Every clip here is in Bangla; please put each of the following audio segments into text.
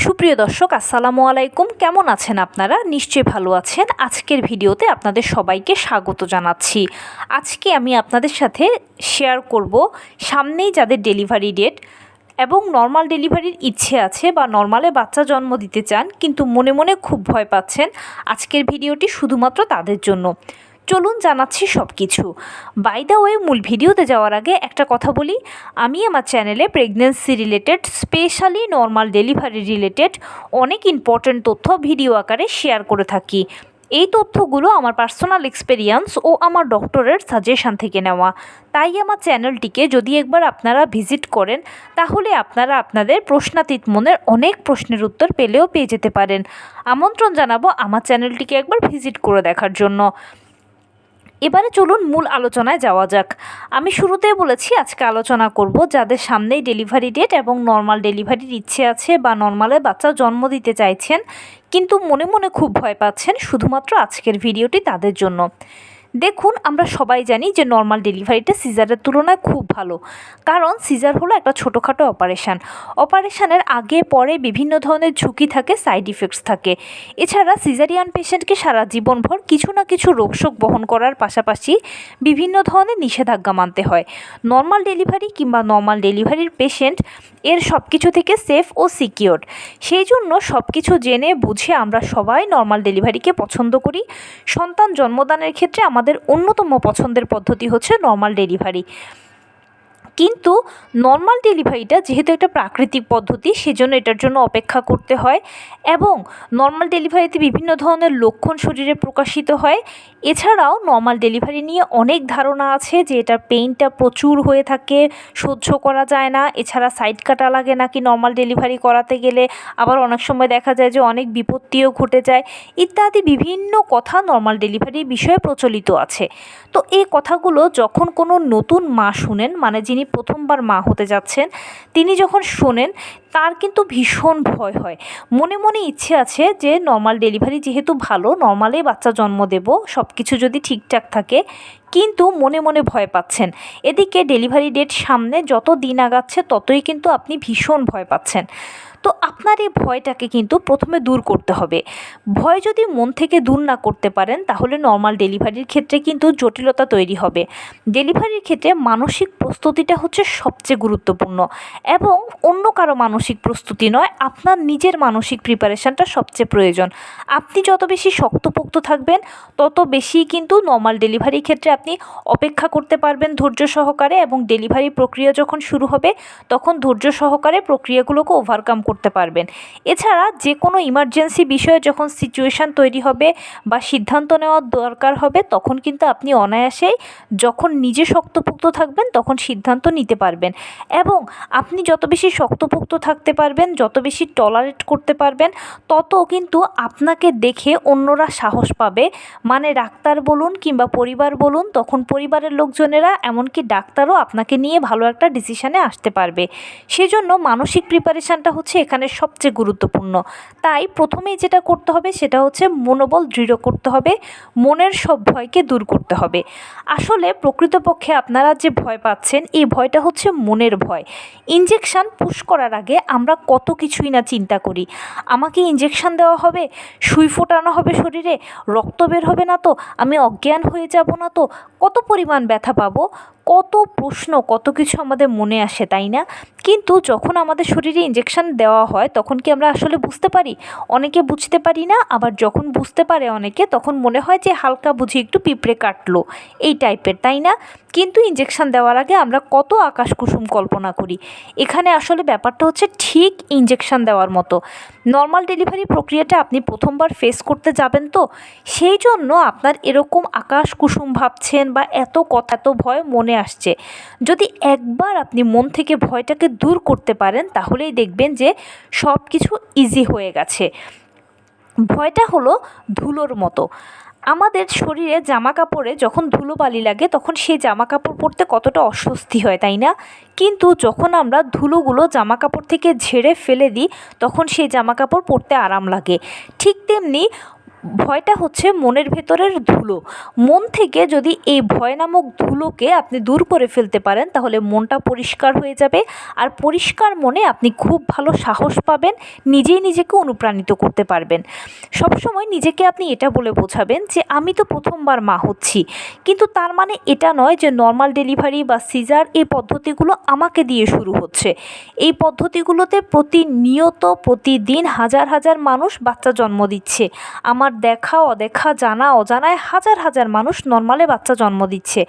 সুপ্রিয় দর্শক, আসসালামু আলাইকুম। কেমন আছেন আপনারা? নিশ্চয়ই ভালো আছেন। আজকের ভিডিওতে আপনাদের সবাইকে স্বাগত জানাচ্ছি। আজকে আমি আপনাদের সাথে শেয়ার করব সামনেই যাদের ডেলিভারি ডেট এবং নর্মাল ডেলিভারির ইচ্ছে আছে বা নর্মালে বাচ্চা জন্ম দিতে চান কিন্তু মনে মনে খুব ভয় পাচ্ছেন, আজকের ভিডিওটি শুধুমাত্র তাদের জন্য। চলুন জানাচ্ছি সব কিছু। বাই দ্য ওয়ে, মূল ভিডিওতে যাওয়ার আগে একটা কথা বলি, আমি আমার চ্যানেলে pregnancy related, specially normal delivery related অনেক ইম্পর্ট্যান্ট তথ্য ভিডিও আকারে শেয়ার করে থাকি। এই তথ্যগুলো আমার পার্সোনাল এক্সপেরিয়েন্স ও আমার ডক্টরের সাজেশান থেকে নেওয়া। তাই আমার চ্যানেলটিকে যদি একবার আপনারা ভিজিট করেন তাহলে আপনারা আপনাদের প্রশ্নাতীত মনের অনেক প্রশ্নের উত্তর পেয়ে যেতে পারেন। আমন্ত্রণ জানাবো আমার চ্যানেলটিকে একবার ভিজিট করে দেখার জন্য। এবারে চলুন মূল আলোচনায় যাওয়া যাক। আমি শুরুতেই বলেছি আজকে আলোচনা করব যাদের সামনেই ডেলিভারি ডেট এবং নর্মাল ডেলিভারির ইচ্ছে আছে বা নর্মালে বাচ্চা জন্ম দিতে চাইছেন কিন্তু মনে মনে খুব ভয় পাচ্ছেন, শুধুমাত্র আজকের ভিডিওটি তাদের জন্য। দেখুন, আমরা সবাই জানি যে নর্মাল ডেলিভারিটা সিজারের তুলনায় খুব ভালো, কারণ সিজার হলো একটা ছোটোখাটো অপারেশানের আগে পরে বিভিন্ন ধরনের ঝুঁকি থাকে, সাইড ইফেক্টস থাকে। এছাড়া সিজারিয়ান পেশেন্টকে সারা জীবনভর কিছু না কিছু রোগশোক বহন করার পাশাপাশি বিভিন্ন ধরনের নিষেধাজ্ঞা মানতে হয়। নর্মাল ডেলিভারি কিংবা নর্মাল ডেলিভারির পেশেন্ট এর সব কিছু থেকে সেফ ও সিকিওর। সেই জন্য সব কিছু জেনে বুঝে আমরা সবাই নর্মাল ডেলিভারিকে পছন্দ করি। সন্তান জন্মদানের ক্ষেত্রে আমাদের অন্যতম পছন্দের পদ্ধতি হচ্ছে নর্মাল ডেলিভারি। কিন্তু নর্মাল ডেলিভারিটা যেহেতু একটা প্রাকৃতিক পদ্ধতি, সেজন্য এটার জন্য অপেক্ষা করতে হয় এবং নর্মাল ডেলিভারিতে বিভিন্ন ধরনের লক্ষণ শরীরে প্রকাশিত হয়। এছাড়াও নর্মাল ডেলিভারি নিয়ে অনেক ধারণা আছে যে এটার পেইনটা প্রচুর হয়ে থাকে, সহ্য করা যায় না, এছাড়া সাইড কাটা লাগে নাকি নর্মাল ডেলিভারি করাতে গেলে, আবার অনেক সময় দেখা যায় যে অনেক বিপত্তিও ঘটে যায়, ইত্যাদি বিভিন্ন কথা নর্মাল ডেলিভারির বিষয়ে প্রচলিত আছে। তো এই কথাগুলো যখন কোনো নতুন মা শুনেন, মানে যিনি প্রথমবার মা হতে যাচ্ছেন, তিনি যখন শোনেন তার কিন্তু ভীষণ ভয় হয়। মনে মনে ইচ্ছে আছে যে নর্মাল ডেলিভারি যেহেতু ভালো, নর্মালে বাচ্চা জন্ম দেব, সব কিছু যদি ঠিকঠাক থাকে, কিন্তু মনে মনে ভয় পাচ্ছেন। এদিকে ডেলিভারি ডেট সামনে, যত দিন আগাচ্ছে ততই কিন্তু আপনি ভীষণ ভয় পাচ্ছেন। তো আপনার এই ভয়টাকে কিন্তু প্রথমে দূর করতে হবে। ভয় যদি মন থেকে দূর না করতে পারেন তাহলে নর্মাল ডেলিভারির ক্ষেত্রে কিন্তু জটিলতা তৈরি হবে। ডেলিভারির ক্ষেত্রে মানসিক প্রস্তুতিটা হচ্ছে সবচেয়ে গুরুত্বপূর্ণ এবং অন্য কারো মানসিক প্রস্তুতি নয়, আপনার নিজের মানসিক প্রিপারেশানটা সবচেয়ে প্রয়োজন। আপনি যত বেশি শক্তপোক্ত থাকবেন তত বেশি কিন্তু নর্মাল ডেলিভারির ক্ষেত্রে আপনি অপেক্ষা করতে পারবেন ধৈর্য সহকারে, এবং ডেলিভারি প্রক্রিয়া যখন শুরু হবে তখন ধৈর্য সহকারে প্রক্রিয়াগুলোকে ওভারকাম করতে পারবেন। এছাড়া যে কোনো ইমার্জেন্সি বিষয়ে যখন সিচুয়েশান তৈরি হবে বা সিদ্ধান্ত নেওয়ার দরকার হবে তখন কিন্তু আপনি অনায়াসেই, যখন নিজে শক্তপোক্ত থাকবেন তখন সিদ্ধান্ত নিতে পারবেন। এবং আপনি যত বেশি শক্তপোক্ত থাকতে পারবেন, যত বেশি টলারেট করতে পারবেন, তত কিন্তু আপনাকে দেখে অন্যরা সাহস পাবে। মানে ডাক্তার বলুন কিংবা পরিবার বলুন, তখন পরিবারের লোকজনেরা, এমনকি ডাক্তারও আপনাকে নিয়ে ভালো একটা ডিসিশানে আসতে পারবে। সেজন্য মানসিক প্রিপারেশানটা হচ্ছে এখানে সবচেয়ে গুরুত্বপূর্ণ। তাই প্রথমেই যেটা করতে হবে সেটা হচ্ছে মনোবল দৃঢ় করতে হবে, মনের সব ভয়কে দূর করতে হবে। আসলে প্রকৃতপক্ষে আপনারা যে ভয় পাচ্ছেন, এই ভয়টা হচ্ছে মনের ভয়। ইনজেকশান পুশ করার আগে আমরা কত কিছুই না চিন্তা করি। আমাকে ইনজেকশান দেওয়া হবে, সুই ফোটানো হবে শরীরে, রক্ত বের হবে না তো, আমি অজ্ঞান হয়ে যাব না তো, কত পরিমাণ ব্যথা পাবো, কত প্রশ্ন, কত কিছু আমাদের মনে আসে, তাই না? কিন্তু যখন আমাদের শরীরে ইনজেকশান দেওয়া হয় তখন কি আমরা আসলে বুঝতে পারি? অনেকে বুঝতে পারি না, আবার যখন বুঝতে পারে অনেকে তখন মনে হয় যে হালকা বুঝি একটু পিঁপড়ে কাটলো, এই টাইপের, তাই না? কিন্তু ইনজেকশান দেওয়ার আগে আমরা কত আকাশ কুসুম কল্পনা করি। এখানে আসলে ব্যাপারটা হচ্ছে ঠিক ইনজেকশান দেওয়ার মতো। নর্মাল ডেলিভারি প্রক্রিয়াটা আপনি প্রথমবার ফেস করতে যাবেন, তো সেই জন্য আপনার এরকম আকাশ কুসুম ভাবছেন বা এত ভয় মনে আসছে। যদি একবার আপনি মন থেকে ভয়টাকে দূর করতে পারেন তাহলেই দেখবেন যে সব কিছু ইজি হয়ে গেছে। ভয়টা হলো ধুলোর মতো। আমাদের শরীরে জামা কাপড়ে যখন ধুলোবালি লাগে তখন সেই জামা কাপড় পরতে কতটা অস্বস্তি হয়, তাই না? কিন্তু যখন আমরা ধুলোগুলো জামা কাপড় থেকে ঝেড়ে ফেলে দিই তখন সেই জামা কাপড় পরতে আরাম লাগে। ঠিক তেমনি ভয়টা হচ্ছে মনের ভেতরের ধুলো। মন থেকে যদি এই ভয় নামক ধুলোকে আপনি দূর করে ফেলতে পারেন, তাহলে মনটা পরিষ্কার হয়ে যাবে। আর পরিষ্কার মনে আপনি খুব ভালো সাহস পাবেন, নিজেই নিজেকে অনুপ্রাণিত করতে পারবেন। সবসময় নিজেকে আপনি এটা বলে বোঝাবেন যে আমি তো প্রথমবার মা হচ্ছি, কিন্তু তার মানে এটা নয় যে নর্মাল ডেলিভারি বা সিজার এই পদ্ধতিগুলো আমাকে দিয়ে শুরু হচ্ছে। এই পদ্ধতিগুলোতে প্রতিনিয়ত প্রতিদিন হাজার হাজার মানুষ বাচ্চা জন্ম দিচ্ছে। আমার দেখা অদেখা জানা অজানায় হাজার হাজার মানুষ নর্মালে বাচ্চা জন্ম দিচ্ছে।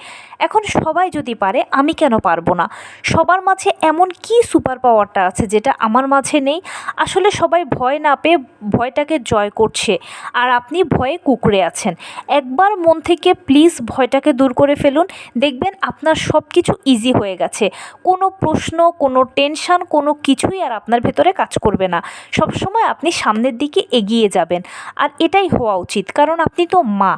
এখন সবাই যদি পারে, আমি কেন পারবো না? সবার মাঝে এমন কি সুপার পাওয়ারটা আছে যেটা আমার মাঝে নেই? আসলে সবাই ভয় না পেয়ে ভয়টাকে জয় করছে, আর আপনি ভয়ে কুঁকড়ে আছেন। একবার মন থেকে প্লিজ ভয়টাকে দূর করে ফেলুন, দেখবেন আপনার সব কিছু ইজি হয়ে গেছে। কোনো প্রশ্ন, কোনো টেনশন, কোনো কিছুই আর আপনার ভেতরে কাজ করবে না। সবসময় আপনি সামনের দিকে এগিয়ে যাবেন, আর এটাই হওয়া উচিত। কারণ আপনি তো মা,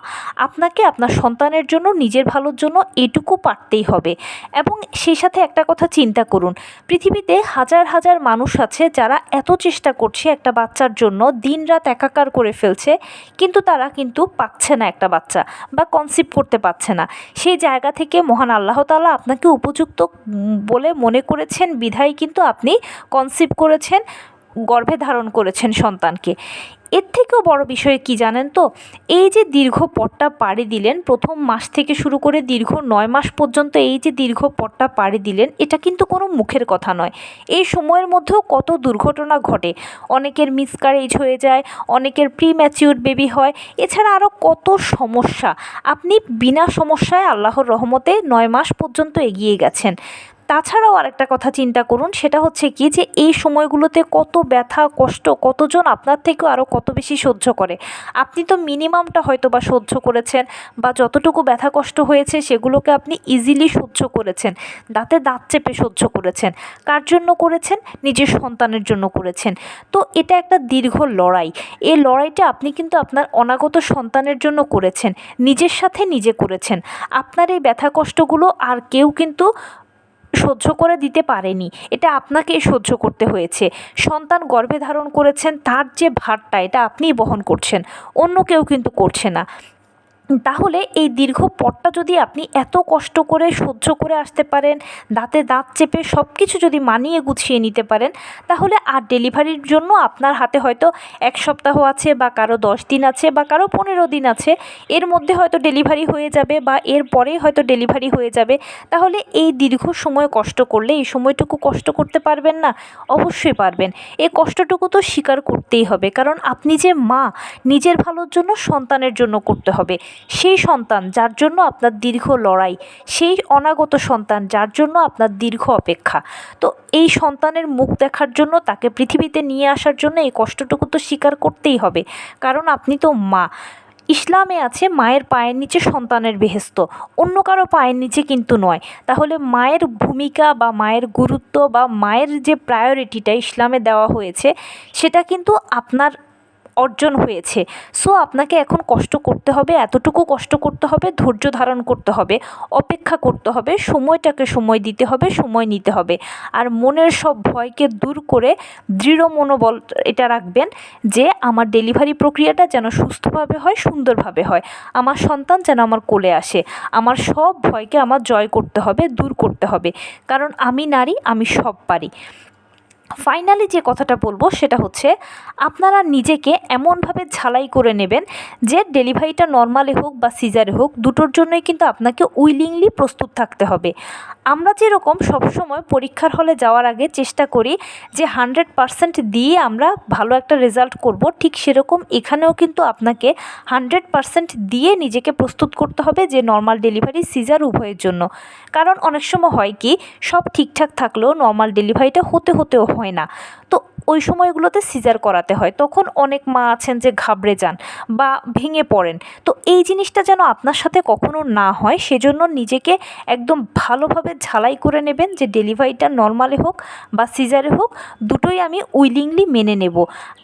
আপনাকে আপনার সন্তানের জন্য, নিজের ভালোর জন্য এটুকু পারতেই হবে। এবং সেই সাথে একটা কথা চিন্তা করুন, পৃথিবীতে হাজার হাজার মানুষ আছে যারা এত চেষ্টা করছে একটা বাচ্চার জন্য, দিনরাত একাকার করে ফেলছে, কিন্তু তারা কিন্তু পাচ্ছে না একটা বাচ্চা, বা কনসিভ করতে পারছে না। সেই জায়গা থেকে মহান আল্লাহ তাআলা আপনাকে উপযুক্ত বলে মনে করেছেন বিধায় কিন্তু আপনি কনসিভ করেছেন, গর্ভে ধারণ করেছেন সন্তানকে। এর থেকেও বড় বিষয় কি জানেন তো? এই যে দীর্ঘ পথটা পাড়ি দিলেন, প্রথম মাস থেকে শুরু করে দীর্ঘ 9 মাস পর্যন্ত এই যে দীর্ঘ পথটা পাড়ি দিলেন, এটা কিন্তু কোনো মুখের কথা নয়। এই সময়ের মধ্যেও কত দুর্ঘটনা ঘটে, অনেকের মিসক্যারেজ হয়ে যায়, অনেকের প্রিম্যাচিউর বেবি হয়, এছাড়া আরও কত সমস্যা। আপনি বিনা সমস্যায় আল্লাহর রহমতে 9 মাস পর্যন্ত এগিয়ে গেছেন। তাছাড়াও আরেকটা কথা চিন্তা করুন, সেটা হচ্ছে কি যে এই সময়গুলোতে কত ব্যথা কষ্ট, কতজন আপনার থেকেও আরও কত বেশি সহ্য করে। আপনি তো মিনিমামটা হয়তো বা সহ্য করেছেন, বা যতটুকু ব্যথা কষ্ট হয়েছে সেগুলোকে আপনি ইজিলি সহ্য করেছেন, দাঁতে দাঁত চেপে সহ্য করেছেন। কার জন্য করেছেন? নিজের সন্তানের জন্য করেছেন। তো এটা একটা দীর্ঘ লড়াই। এই লড়াইটা আপনি কিন্তু আপনার অনাগত সন্তানের জন্য করেছেন, নিজের সাথে নিজে করেছেন। আপনার এই ব্যথা কষ্টগুলো আর কেউ কিন্তু সহ্য করে দিতে পারেনি, এটা আপনাকেই সহ্য করতে হয়েছে। সন্তান গর্ভে ধারণ করেছেন, তার যে ভারটা এটা আপনিই বহন করছেন, অন্য কেউ কিন্তু করছে না। তাহলে এই দীর্ঘ পথটা যদি আপনি এত কষ্ট করে সহ্য করে আসতে পারেন, দাঁতে দাঁত চেপে সব কিছু যদি মানিয়ে গুছিয়ে নিতে পারেন, তাহলে আর ডেলিভারির জন্য আপনার হাতে হয়তো 1 সপ্তাহ আছে, বা কারো 10 দিন আছে, বা কারো 15 দিন আছে। এর মধ্যে হয়তো ডেলিভারি হয়ে যাবে, বা এর পরেই হয়তো ডেলিভারি হয়ে যাবে। তাহলে এই দীর্ঘ সময় কষ্ট করলে এই সময়টুকু কষ্ট করতে পারবেন না? অবশ্যই পারবেন। এই কষ্টটুকু তো স্বীকার করতেই হবে, কারণ আপনি যে মা, নিজের ভালোর জন্য সন্তানের জন্য করতে হবে। সেই সন্তান যার জন্য আপনার দীর্ঘ লড়াই, সেই অনাগত সন্তান যার জন্য আপনার দীর্ঘ অপেক্ষা, তো এই সন্তানের মুখ দেখার জন্য, তাকে পৃথিবীতে নিয়ে আসার জন্য এই কষ্টটুকু তো স্বীকার করতেই হবে। কারণ আপনি তো মা। ইসলামে আছে মায়ের পায়ের নিচে সন্তানের বেহেশত, অন্য কারো পায়ের নিচে কিন্তু নয়। তাহলে মায়ের ভূমিকা বা মায়ের গুরুত্ব বা মায়ের যে প্রায়োরিটিটা ইসলামে দেওয়া হয়েছে, সেটা কিন্তু আপনার অর্জন হয়েছে। সো আপনাকে এখন কষ্ট করতে হবে, এতটুকু কষ্ট করতে হবে, ধৈর্য ধারণ করতে হবে, অপেক্ষা করতে হবে, সময়টাকে সময় দিতে হবে, সময় নিতে হবে। আর মনের সব ভয়কে দূর করে দৃঢ় মনোবল এটা রাখবেন যে আমার ডেলিভারি প্রক্রিয়াটা যেন সুস্থভাবে হয়, সুন্দরভাবে হয়, আমার সন্তান যেন আমার কোলে আসে। আমার সব ভয়কে আমার জয় করতে হবে, দূর করতে হবে, কারণ আমি নারী, আমি সব পারি। ফাইনালি যে কথাটা বলবো সেটা হচ্ছে, আপনারা নিজেকে এমনভাবে ঝালাই করে নেবেন যে ডেলিভারিটা নর্মালে হোক বা সিজারে হোক, দুটোর জন্যই কিন্তু আপনাকে উইলিংলি প্রস্তুত থাকতে হবে। আমরা যেরকম সবসময় পরীক্ষার হলে যাওয়ার আগে চেষ্টা করি যে 100% দিয়ে আমরা ভালো একটা রেজাল্ট করব, ঠিক সেরকম এখানেও কিন্তু আপনাকে 100% দিয়ে নিজেকে প্রস্তুত করতে হবে যে নর্মাল ডেলিভারি সিজার উভয়ের জন্য। কারণ অনেক সময় হয় কি, সব ঠিকঠাক থাকলেও নর্মাল ডেলিভারিটা হতেও হয় না, তো ওই সময়গুলোতে সিজার করাতে হয়। তখন অনেক মা আছেন যে ঘাবড়ে যান বা ভেঙে পড়েন। তো এই জিনিসটা যেন আপনার সাথে কখনো না হয়, সেজন্য নিজেকে একদম ভালোভাবে ঝালাই করে নেবেন যে ডেলিভারিটা নর্মালে হোক বা সিজারে হোক, দুটোই আমি উইলিংলি মেনে নেব।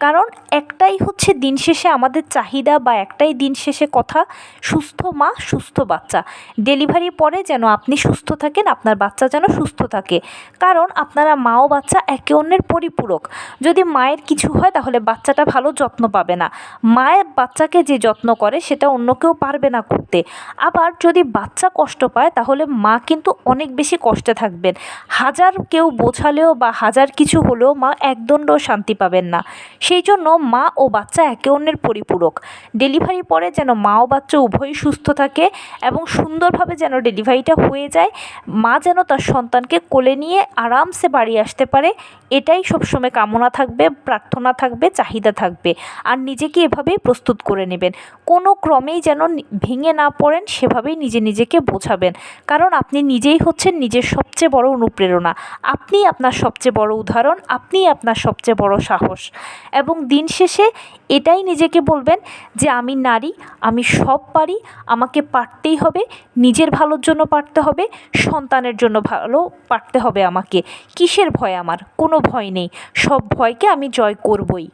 কারণ একটাই হচ্ছে দিন শেষে আমাদের চাহিদা, বা একটাই দিন শেষে কথা, সুস্থ মা সুস্থ বাচ্চা। ডেলিভারি পরে যেন আপনি সুস্থ থাকেন, আপনার বাচ্চা যেন সুস্থ থাকে, কারণ আপনারা মা ও বাচ্চা একে অন্যের পরিপূরক। যদি মায়ের কিছু হয় তাহলে বাচ্চাটা ভালো যত্ন পাবে না। মায়ের বাচ্চাকে যে যত্ন করে সেটা অন্য কেউ পারবে না করতে। আবার যদি বাচ্চা কষ্ট পায় তাহলে মা কিন্তু অনেক বেশি কষ্টে থাকবেন। হাজার কেউ বোঝালেও বা হাজার কিছু হলেও মা একদণ্ডও শান্তি পাবেন না। সেই জন্য মা ও বাচ্চা একে অন্যের পরিপূরক। ডেলিভারি পরে যেন মা ও বাচ্চা উভয়ই সুস্থ থাকে এবং সুন্দরভাবে যেন ডেলিভারিটা হয়ে যায়, মা যেন তার সন্তানকে কোলে নিয়ে আরামসে বাড়ি আসতে পারে, এটাই সবসময় কামনা থাকবে, প্রার্থনা থাকবে, চাহিদা থাকবে। আর নিজেকে এভাবেই প্রস্তুত করে নেবেন। কোনো ক্রমেই যেন ভেঙে না পড়েন, সেভাবেই নিজেকে বোঝাবেন। কারণ আপনি নিজেই হচ্ছেন নিজের সবচেয়ে বড় অনুপ্রেরণা। আপনিই আপনার সবচেয়ে বড় উদাহরণ, আপনিই আপনার সবচেয়ে বড় সাহস। এবং দিন শেষে এটাই নিজেকে বলবেন যে আমি নারী, আমি সব পারি, আমাকে পারতেই হবে, নিজের ভালোর জন্য পারতে হবে, সন্তানের জন্য ভালো পারতে হবে আমাকে। কিসের ভয় আমার? কোনো ভয় নেই, সব ভয়কে আমি জয় করবই।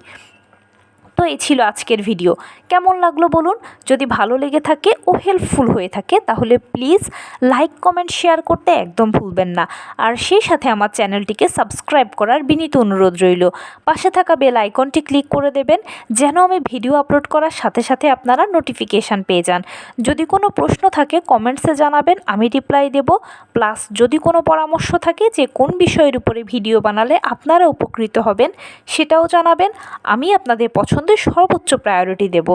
তো এই ছিল আজকের ভিডিও। কেমন লাগলো বলুন? যদি ভালো লেগে থাকে ও হেল্পফুল হয়ে থাকে তাহলে প্লিজ লাইক, কমেন্ট, শেয়ার করতে একদম ভুলবেন না। আর সেই সাথে আমার চ্যানেলটিকে সাবস্ক্রাইব করার বিনীত অনুরোধ রইল। পাশে থাকা বেল আইকনটি ক্লিক করে দেবেন যেন আমি ভিডিও আপলোড করার সাথে সাথে আপনারা নোটিফিকেশান পেয়ে যান। যদি কোনো প্রশ্ন থাকে কমেন্টসে জানাবেন, আমি রিপ্লাই দেব। প্লাস যদি কোনো পরামর্শ থাকে যে কোন বিষয়ের উপরে ভিডিও বানালে আপনারা উপকৃত হবেন সেটাও জানাবেন। আমি আপনাদের পছন্দের সর্বোচ্চ প্রায়োরিটি দেব।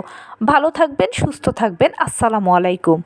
ভালো থাকবেন, সুস্থ থাকবেন। আসসালামু আলাইকুম।